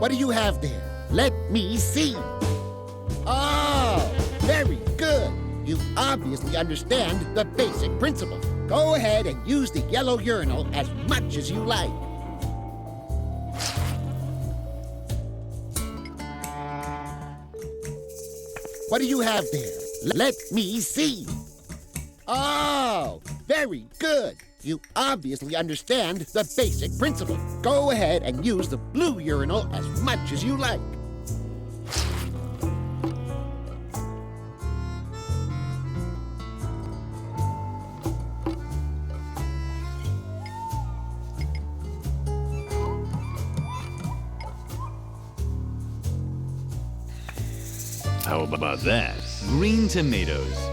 What do you have there? Let me see. Oh, very good. You obviously understand the basic principle. Go ahead and use the yellow urinal as much as you like. What do you have there? Let me see. Oh, very good. You obviously understand the basic principle. Go ahead and use the blue urinal as much as you like. How about that? Green tomatoes.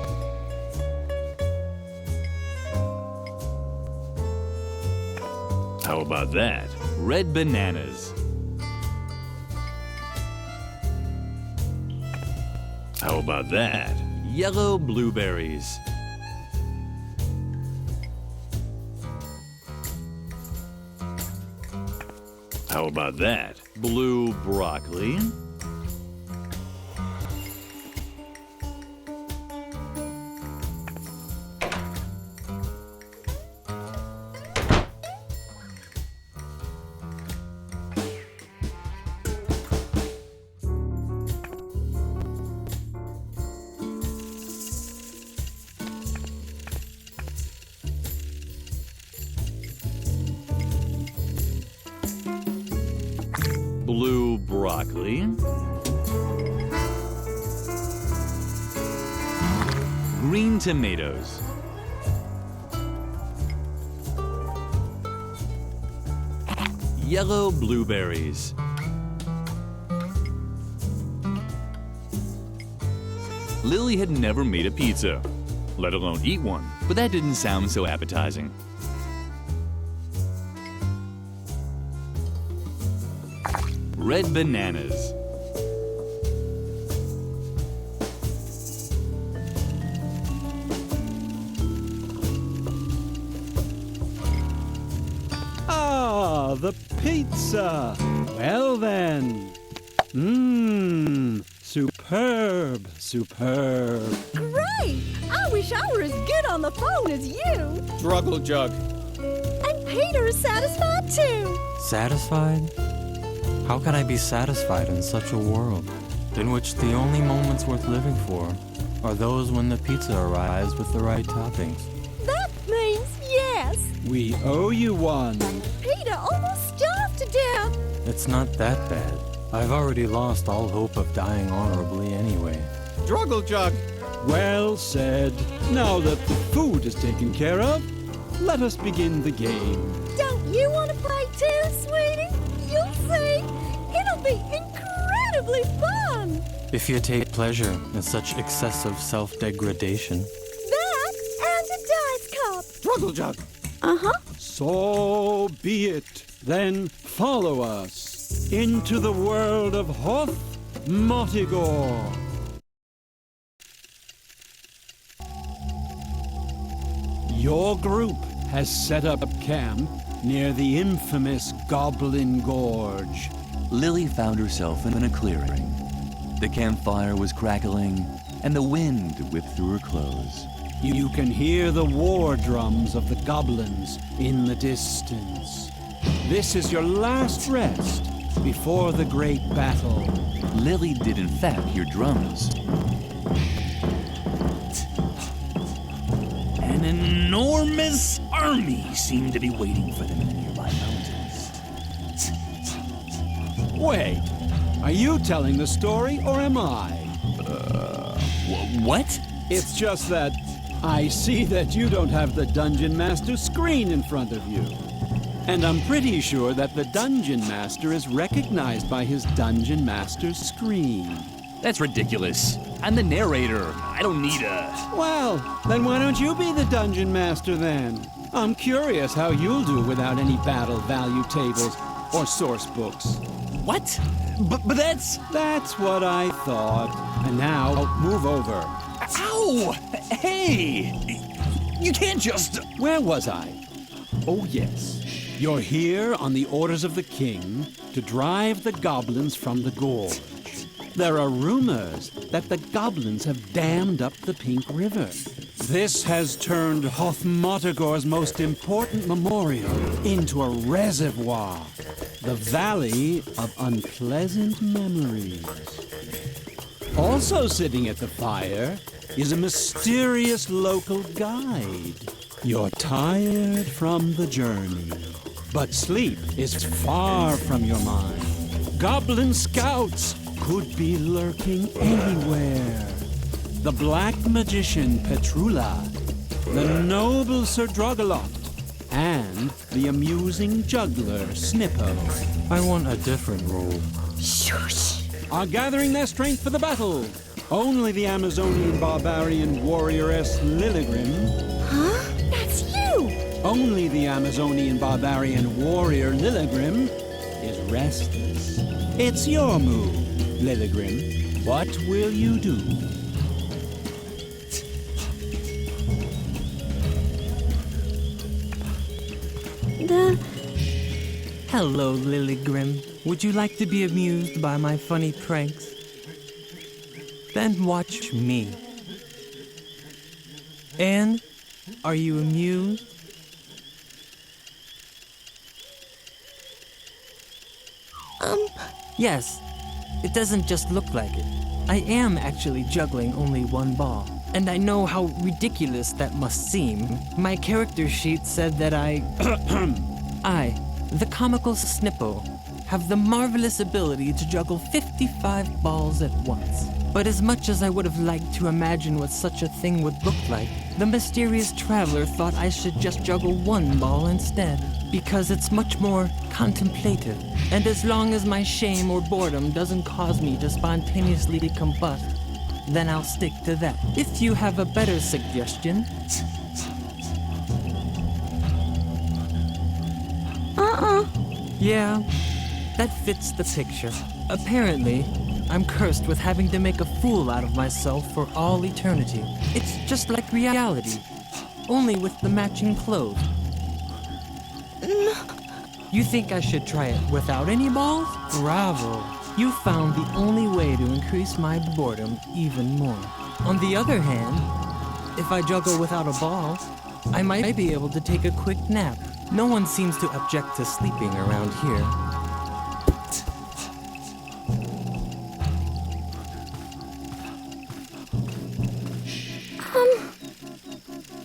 How about that? Red bananas. How about that? Yellow blueberries. How about that? Blue broccoli. Blue broccoli. Green tomatoes. Yellow blueberries. Lily had never made a pizza, let alone eat one, but that didn't sound so appetizing. Red bananas. Ah, the pizza. Well then. Superb, superb. Great! I wish I were as good on the phone as you. Struggle jug. And Peter's satisfied too. Satisfied? How can I be satisfied in such a world, in which the only moments worth living for are those when the pizza arrives with the right toppings? That means yes. We owe you one. Peter almost starved to death. It's not that bad. I've already lost all hope of dying honorably anyway. Struggle jug. Well said. Now that the food is taken care of, let us begin the game. Don't you want to play too, sweetie? You'll see. It'll be incredibly fun. If you take pleasure in such excessive self-degradation. That and a dice cup. Struggle jug. Uh-huh. So be it. Then follow us into the world of Hoth Motigor. Your group has set up camp near the infamous Goblin Gorge. Lily found herself in a clearing. The campfire was crackling, and the wind whipped through her clothes. You can hear the war drums of the goblins in the distance. This is your last rest before the great battle. Lily did in fact hear drums. An enormous army seemed to be waiting for them in the nearby mountains. Wait, are you telling the story or am I? What? It's just that I see that you don't have the Dungeon Master's screen in front of you. And I'm pretty sure that the Dungeon Master is recognized by his Dungeon Master's screen. That's ridiculous. I'm the narrator. I don't need a... Well, then why don't you be the Dungeon Master then? I'm curious how you'll do without any battle value tables or source books. What? But that's... That's what I thought. And now, move over. Ow! Hey! You can't just... Where was I? Oh, yes. You're here on the orders of the king to drive the goblins from the gorge. There are rumors that the goblins have dammed up the Pink River. This has turned Hothmotagor's most important memorial into a reservoir, the Valley of Unpleasant Memories. Also sitting at the fire is a mysterious local guide. You're tired from the journey, but sleep is far from your mind. Goblin scouts could be lurking anywhere. The black magician Petrula, the noble Sir Drogalot, and the amusing juggler Snippo I want a different role. Shush! are gathering their strength for the battle. Only the Amazonian barbarian warrioress Lilligrim. Huh? That's you! Only the Amazonian barbarian warrior Lilligrim is restless. It's your move, Lilligrim. What will you do? Hello, Lilligrim. Would you like to be amused by my funny pranks? Then watch me. And are you amused? Yes, it doesn't just look like it. I am actually juggling only one ball. And I know how ridiculous that must seem. My character sheet said that I, the comical Snippo, have the marvelous ability to juggle 55 balls at once. But as much as I would have liked to imagine what such a thing would look like, the mysterious traveler thought I should just juggle one ball instead, because it's much more contemplative. And as long as my shame or boredom doesn't cause me to spontaneously combust, then I'll stick to that. If you have a better suggestion. Yeah, that fits the picture. Apparently, I'm cursed with having to make a fool out of myself for all eternity. It's just like reality, only with the matching clothes. You think I should try it without any balls? Bravo. You found the only way to increase my boredom even more. On the other hand, if I juggle without a ball, I might be able to take a quick nap. No one seems to object to sleeping around here.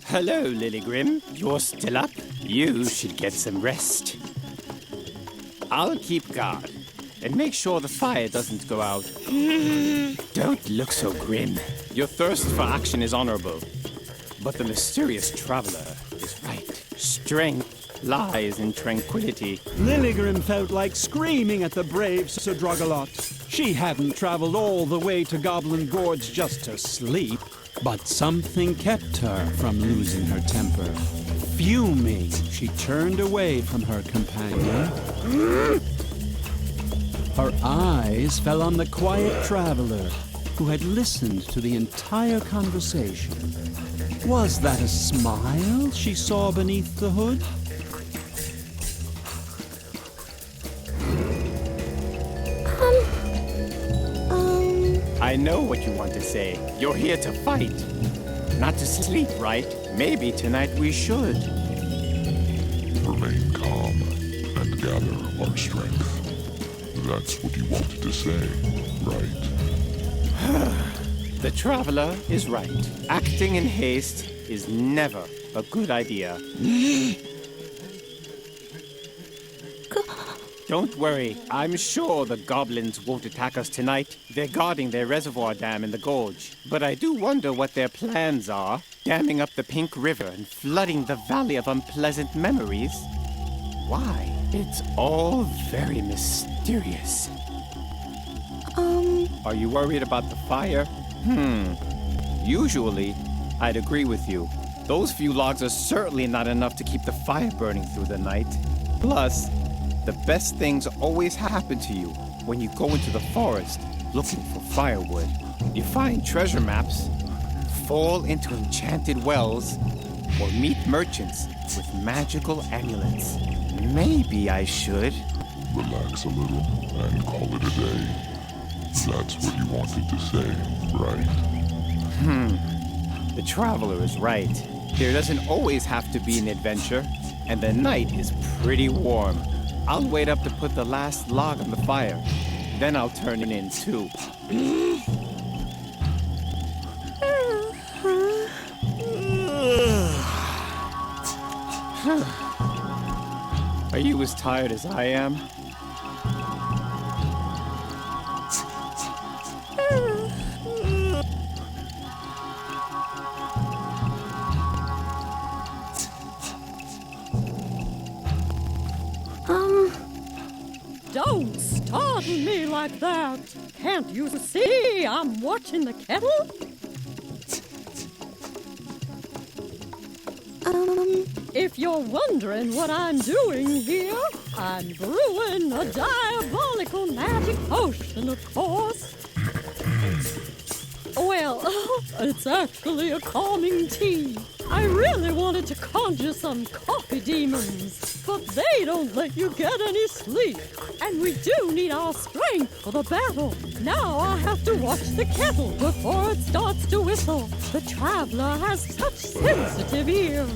Hello, Lilligrim. You're still up? You should get some rest. I'll keep guard and make sure the fire doesn't go out. Don't look so grim. Your thirst for action is honorable, but the mysterious traveler is right. Strength lies in tranquility. Lilligrim felt like screaming at the brave Sir Drogalot. She hadn't traveled all the way to Goblin Gorge just to sleep, but something kept her from losing her temper. Fuming, she turned away from her companion. Her eyes fell on the quiet traveler who had listened to the entire conversation. Was that a smile she saw beneath the hood? I know what you want to say. You're here to fight, not to sleep, right? Maybe tonight we should. Remain calm and gather our strength. That's what you wanted to say, right? The traveler is right. Acting in haste is never a good idea. Don't worry, I'm sure the goblins won't attack us tonight. They're guarding their reservoir dam in the gorge. But I do wonder what their plans are. Damming up the Pink River and flooding the Valley of Unpleasant Memories. Why? It's all very mysterious. Are you worried about the fire? Usually, I'd agree with you. Those few logs are certainly not enough to keep the fire burning through the night. Plus, the best things always happen to you when you go into the forest looking for firewood. You find treasure maps, fall into enchanted wells, or meet merchants with magical amulets. Maybe I should. Relax a little and call it a day. That's what you wanted to say, right? The traveler is right. There doesn't always have to be an adventure, and the night is pretty warm. I'll wait up to put the last log on the fire. Then I'll turn it in too. Are you as tired as I am? Don't startle me like that. Can't you see I'm watching the kettle? If you're wondering what I'm doing here, I'm brewing a diabolical magic potion, of course. Well, it's actually a calming tea. I really wanted to conjure some coffee demons, but they don't let you get any sleep. And we do need our strength for the battle. Now I have to watch the kettle before it starts to whistle. The traveler has such sensitive ears.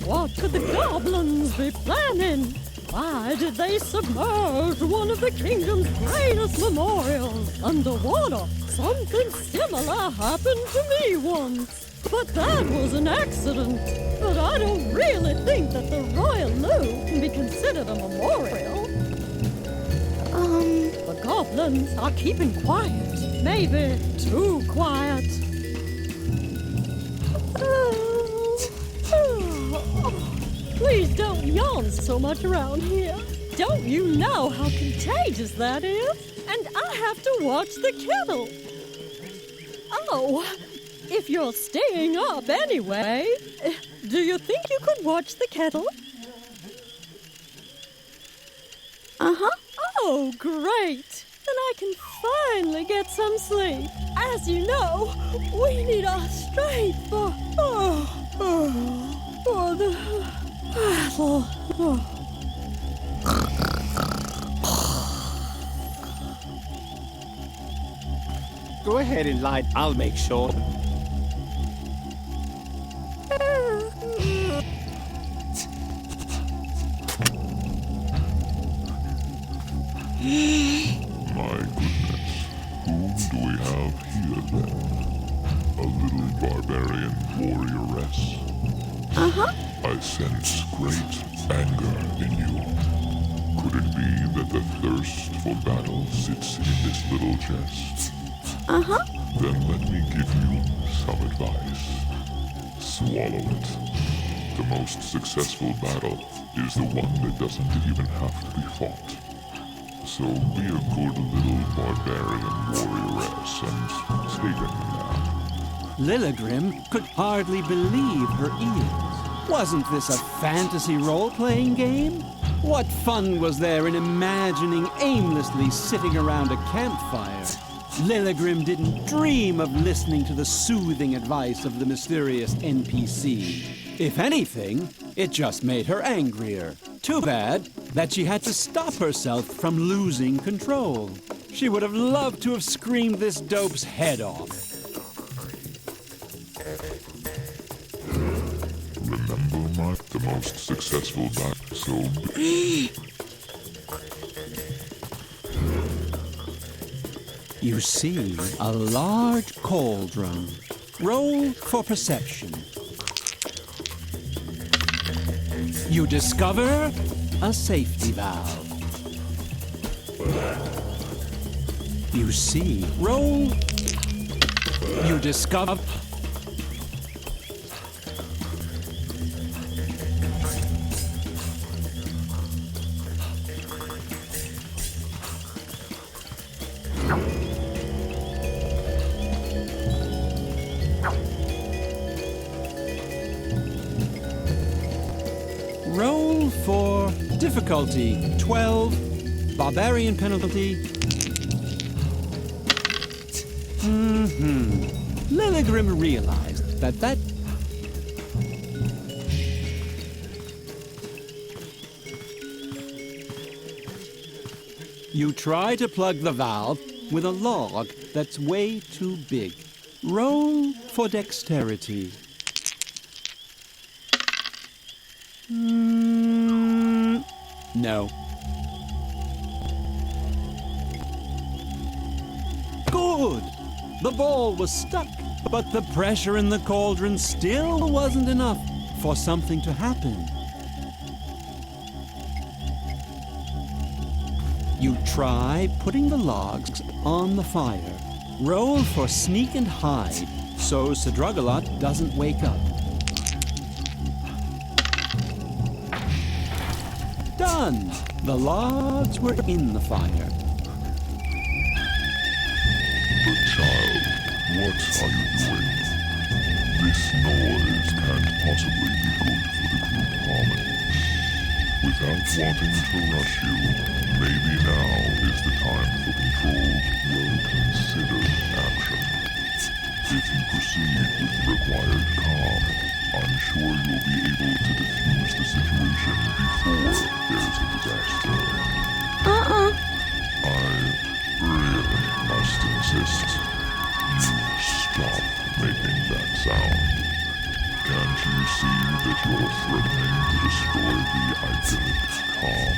What could the goblins be planning? Why did they submerge one of the kingdom's greatest memorials underwater? Something similar happened to me once. But that was an accident. But I don't really think that the Royal Loo can be considered a memorial. The goblins are keeping quiet. Maybe too quiet. Please don't yawn so much around here. Don't you know how contagious that is? And I have to watch the kettle. Oh, if you're staying up anyway, do you think you could watch the kettle? Uh-huh. Oh, great. Then I can finally get some sleep. As you know, we need our strength for the battle. Go ahead and lie. I'll make sure. My goodness. Who do we have here then? A little barbarian warrioress? Uh-huh. I sense great anger in you. Could it be that the thirst for battle sits in this little chest? Uh-huh. Then let me give you some advice. Swallow it. The most successful battle is the one that doesn't even have to be fought. So be a good little barbarian warrioress and take a nap. Lilligrim could hardly believe her ears. Wasn't this a fantasy role-playing game? What fun was there in imagining aimlessly sitting around a campfire? Lilligrim didn't dream of listening to the soothing advice of the mysterious NPC. If anything, it just made her angrier. Too bad that she had to stop herself from losing control. She would have loved to have screamed this dope's head off. Remember, the most successful battle, so... You see a large cauldron. Roll for perception. You discover a safety valve. You see, roll. You discover... Roll for difficulty 12, barbarian penalty. Lilligrim realized that You try to plug the valve with a log that's way too big. Roll for dexterity. No. Good! The ball was stuck, but the pressure in the cauldron still wasn't enough for something to happen. You try putting the logs on the fire. Roll for sneak and hide so Sadragalot doesn't wake up. Done! The logs were in the fire. But child, what are you doing? This noise can't possibly be good for the group harmony. Without wanting to rush you, maybe now is the time for controlled, well-considered action. If you proceed with the required calm, I'm sure you'll be able to defuse the situation before there's a disaster. I really must insist you stop making that sound. Can't you see that you're threatening to destroy the idyllic calm?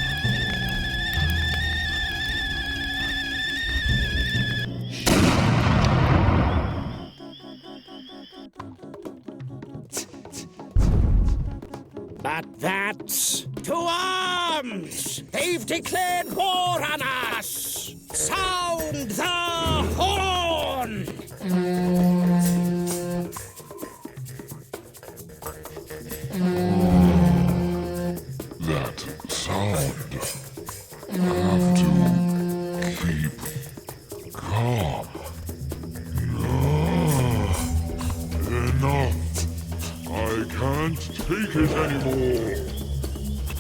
But that's to arms! They've declared war on us! Sound the horn! That sound. Have to keep calm. Enough. I can't take it anymore.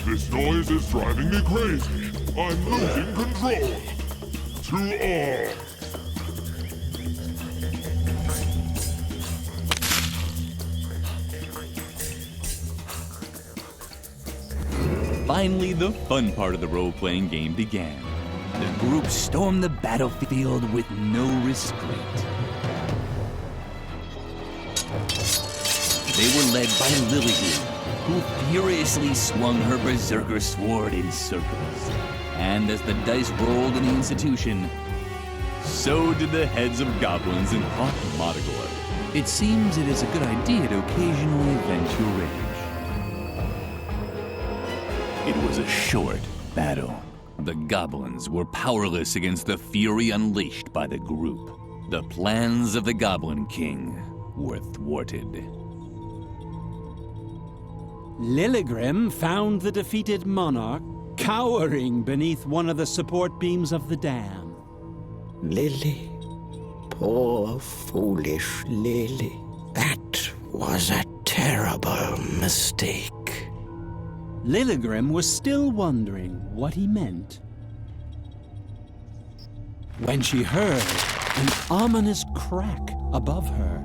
This noise is driving me crazy. I'm losing control. To arms. Finally, the fun part of the role-playing game began. The group stormed the battlefield with no restraint. They were led by Lilligren, who furiously swung her berserker sword in circles. And as the dice rolled in the institution, so did the heads of goblins in Hot Modagor. It seems it is a good idea to occasionally vent your rage. It was a short battle. The goblins were powerless against the fury unleashed by the group. The plans of the Goblin King were thwarted. Lilligrim found the defeated monarch cowering beneath one of the support beams of the dam. Lily. Poor, foolish Lily. That was a terrible mistake. Lilligrim was still wondering what he meant when she heard an ominous crack above her.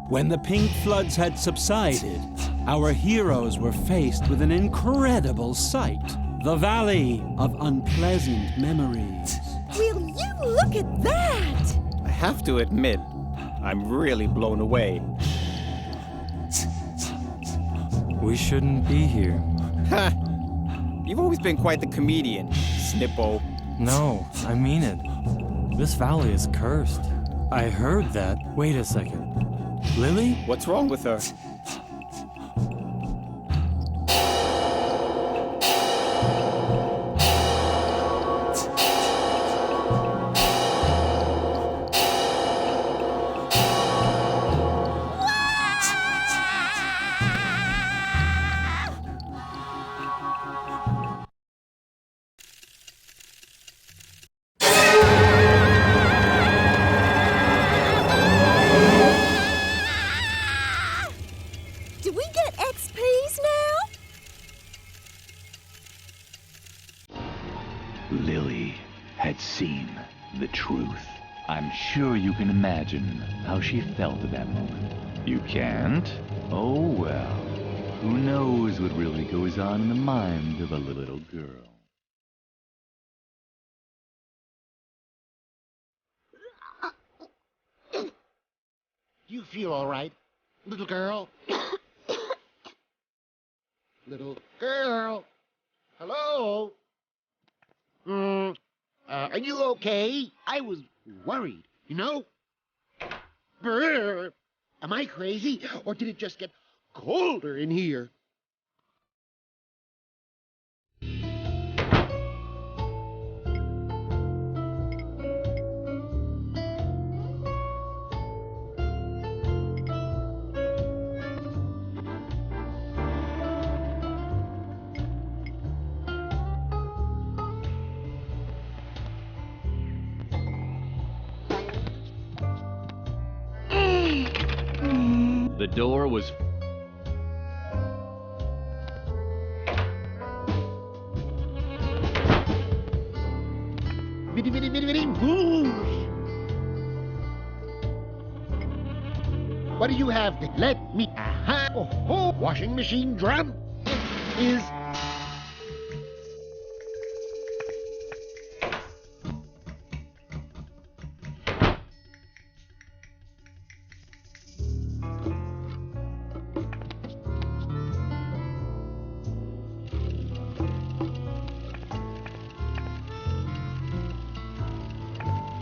When the pink floods had subsided, our heroes were faced with an incredible sight. The Valley of Unpleasant Memories. Will you look at that? I have to admit, I'm really blown away. We shouldn't be here. Ha! You've always been quite the comedian, Snippo. No, I mean it. This valley is cursed. I heard that. Wait a second. Lily? What's wrong with her? sure you can imagine how she felt at that moment. You can't? Oh well. Who knows what really goes on in the mind of a little girl? You feel all right, little girl? Little girl? Hello? Are you okay? I was worried, you know? Brr. Am I crazy, or did it just get colder in here? The door was Bitty, bitty, bitty, bitty, whoosh. What do you have there? Let me... Aha! Oh, washing machine drum is...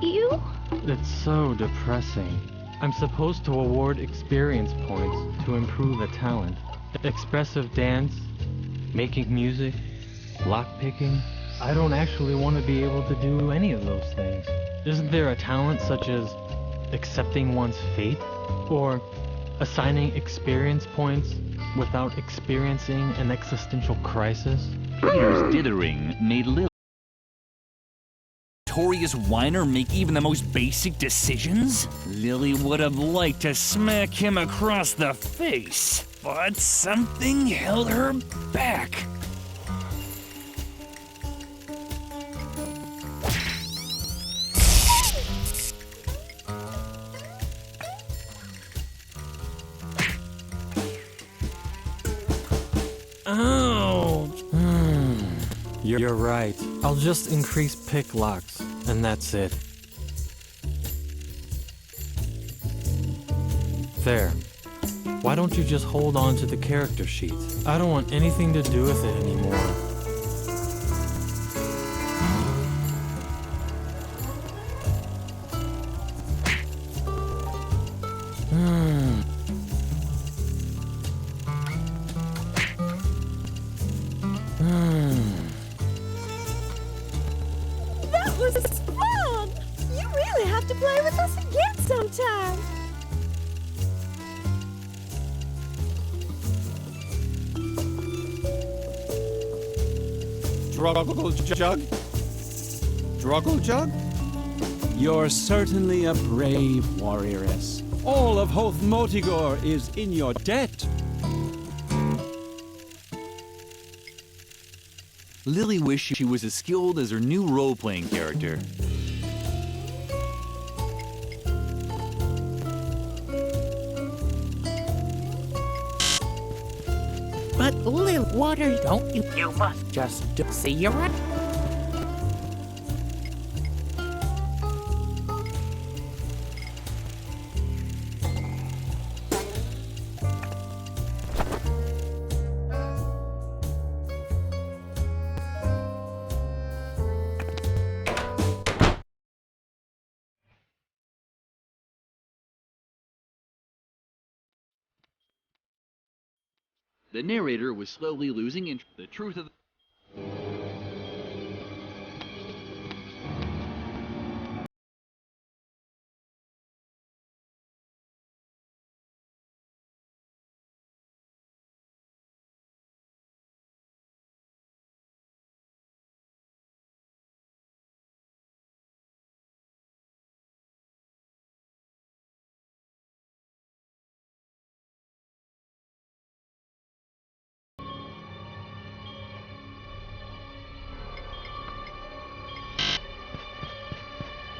You? It's so depressing. I'm supposed to award experience points to improve a talent. Expressive dance, making music, lockpicking. I don't actually want to be able to do any of those things. Isn't there a talent such as accepting one's fate? Or assigning experience points without experiencing an existential crisis? Peter's dithering made Lily. Notorious whiner make even the most basic decisions? Lily would have liked to smack him across the face, but something held her back. Ow! You're right. I'll just increase pick locks, and that's it. There. Why don't you just hold on to the character sheet? I don't want anything to do with it anymore. That was fun! You really have to play with us again sometime. Druggle Jug? Druggle Jug? You're certainly a brave warrioress. All of Hoth Motigor is in your debt. Lily wished she was as skilled as her new role-playing character. But Lil, don't you? You must just see your right. The narrator was slowly losing interest. The truth of the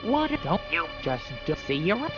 water, don't you just see your...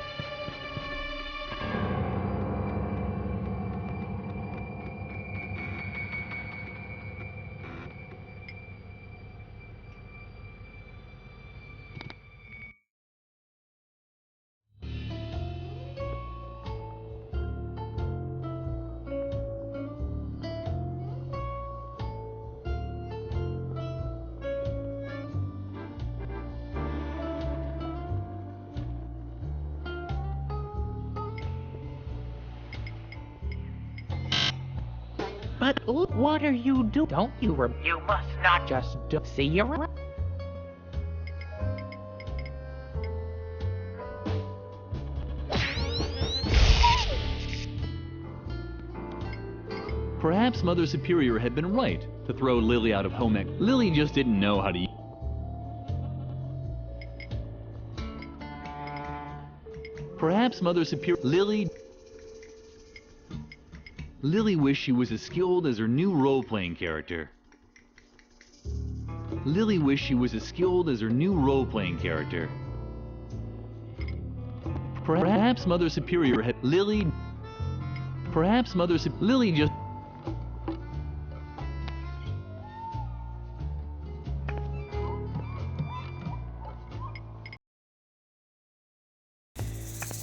But what are you doing? Don't you You must not just see your... Perhaps Mother Superior had been right to throw Lily out of home ec. Lily just didn't know how to... Perhaps Mother Superior... Lily wished she was as skilled as her new role-playing character. Lily wished she was as skilled as her new role-playing character. Perhaps Mother Superior had... Perhaps Mother Superior... Lily just...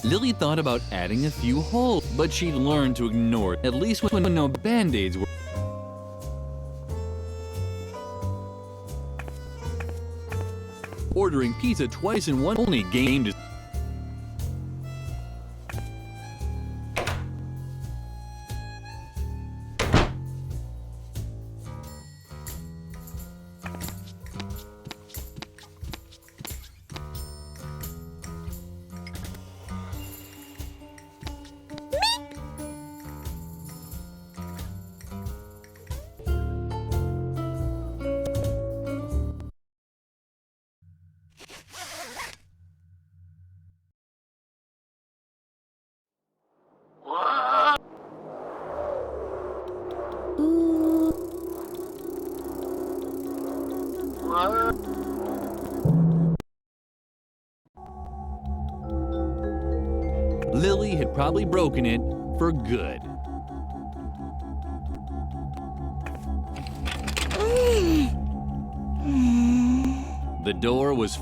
Lily thought about adding a few holes, but she'd learned to ignore it, at least when no band-aids were. Ordering pizza twice in one only game to... Lily had probably broken it for good. The door was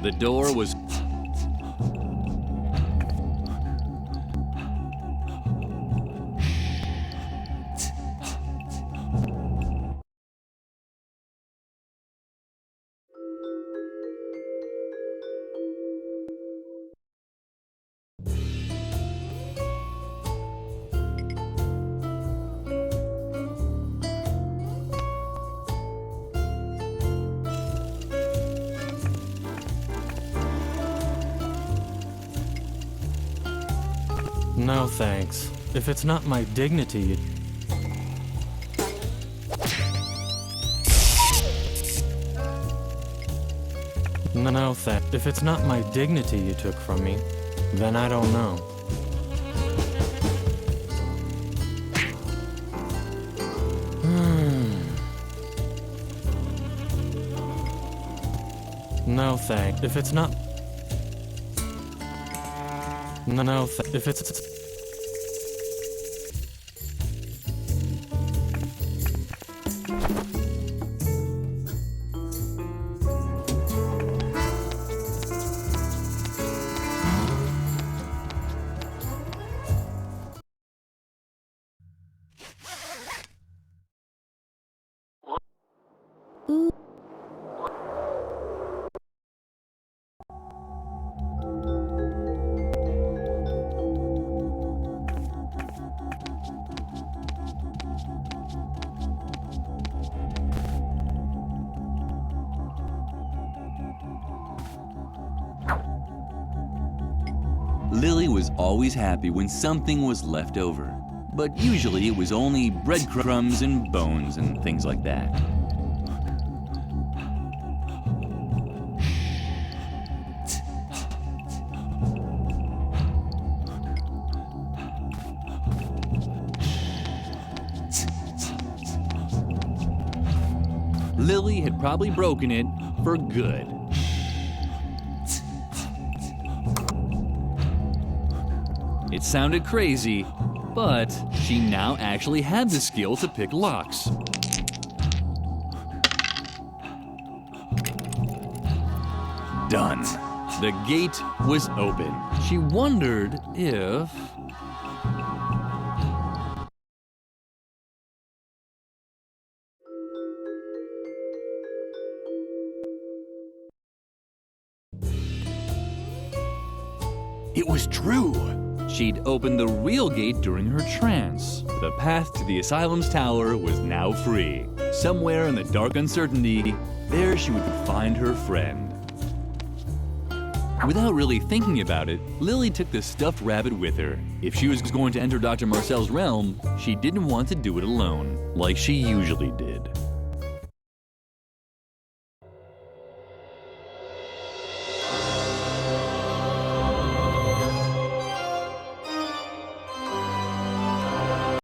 The door was... No thanks. If it's not my dignity, No thanks. If it's not my dignity you took from me, then I don't know. No thanks. If it's not... No thanks. If it's... Lily was always happy when something was left over, but usually it was only breadcrumbs and bones and things like that. Lily had probably broken it for good. It sounded crazy, but she now actually had the skill to pick locks. Done. The gate was open. She wondered if... It was true. She'd opened the real gate during her trance. The path to the asylum's tower was now free. Somewhere in the dark uncertainty, there she would find her friend. Without really thinking about it, Lily took the stuffed rabbit with her. If she was going to enter Dr. Marcel's realm, she didn't want to do it alone, like she usually did.